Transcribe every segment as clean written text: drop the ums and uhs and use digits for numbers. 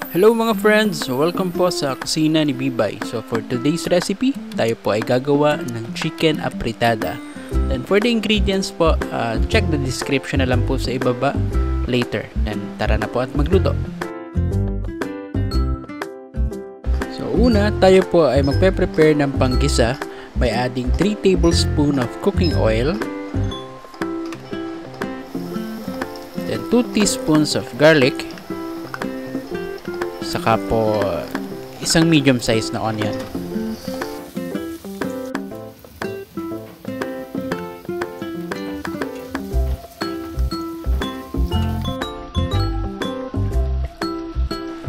Hello mga friends! Welcome po sa kusina ni Bibay. So for today's recipe, tayo po ay gagawa ng chicken afritada. Then for the ingredients po, check the description na lang po sa ibaba later. Then tara na po at magluto. So una, tayo po ay magpe-prepare ng panggisa by adding 3 tablespoons of cooking oil, then 2 teaspoons of garlic, saka po isang medium size na onion.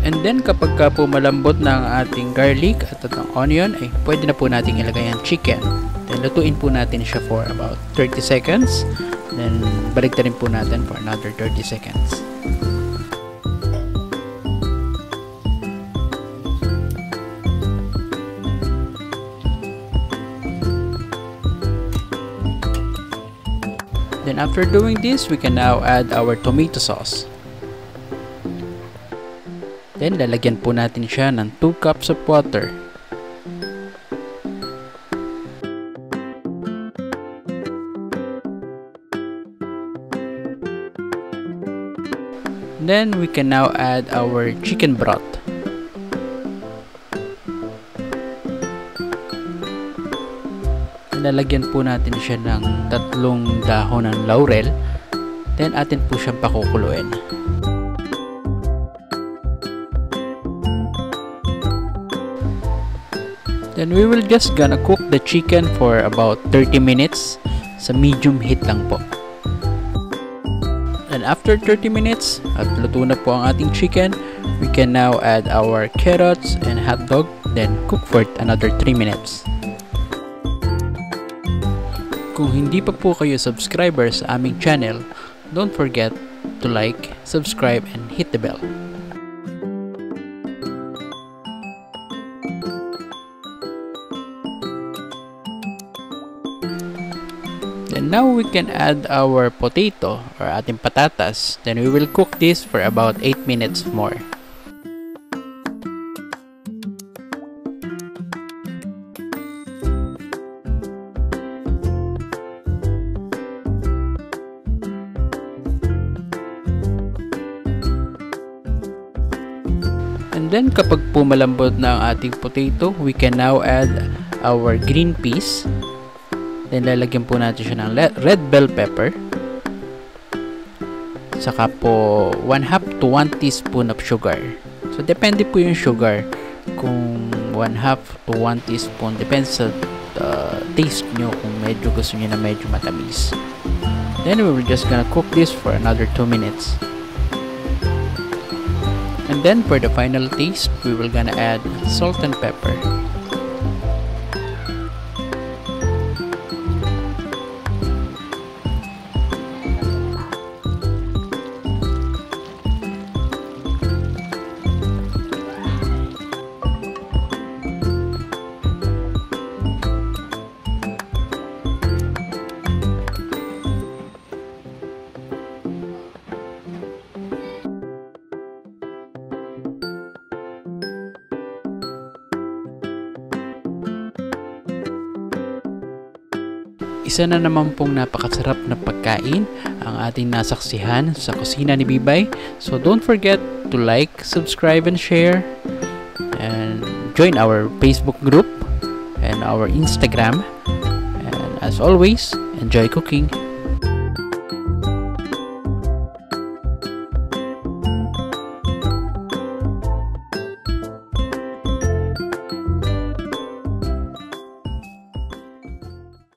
And then kapag ka po malambot na ang ating garlic at ang onion, ay pwede na po natin ilagay ang chicken. Then lutuin po natin siya for about 30 seconds. Then balik na rin po natin for another 30 seconds. Then after doing this, we can now add our tomato sauce. Then lalagyan po natin siya ng 2 cups of water. Then we can now add our chicken broth. Lalagyan po natin siya ng 3 dahon ng laurel. Then atin po siyang pakukuluin. Then we will just gonna cook the chicken for about 30 minutes sa medium heat lang po. And after 30 minutes at luto na po ang ating chicken, we can now add our carrots and hotdog, then cook for another 3 minutes. Kung hindi pa po kayo subscriber sa aming channel, don't forget to like, subscribe, and hit the bell. And now we can add our potato or ating patatas. Then we will cook this for about 8 minutes more. And then kapag po malambot na ang ating potato, we can now add our green peas. Then lalagyan po natin siya ng red bell pepper. Saka po 1/2 to 1 teaspoon of sugar. So depende po yung sugar. Kung 1/2 to 1 teaspoon, depends sa taste nyo kung medyo gusto nyo na medyo matamis. Then we will just gonna cook this for another 2 minutes. And then for the final taste, we will gonna add salt and pepper. Isa na naman pong napakasarap na pagkain ang ating nasaksihan sa kusina ni Bibay. So don't forget to like, subscribe, and share. And join our Facebook group and our Instagram. And as always, enjoy cooking.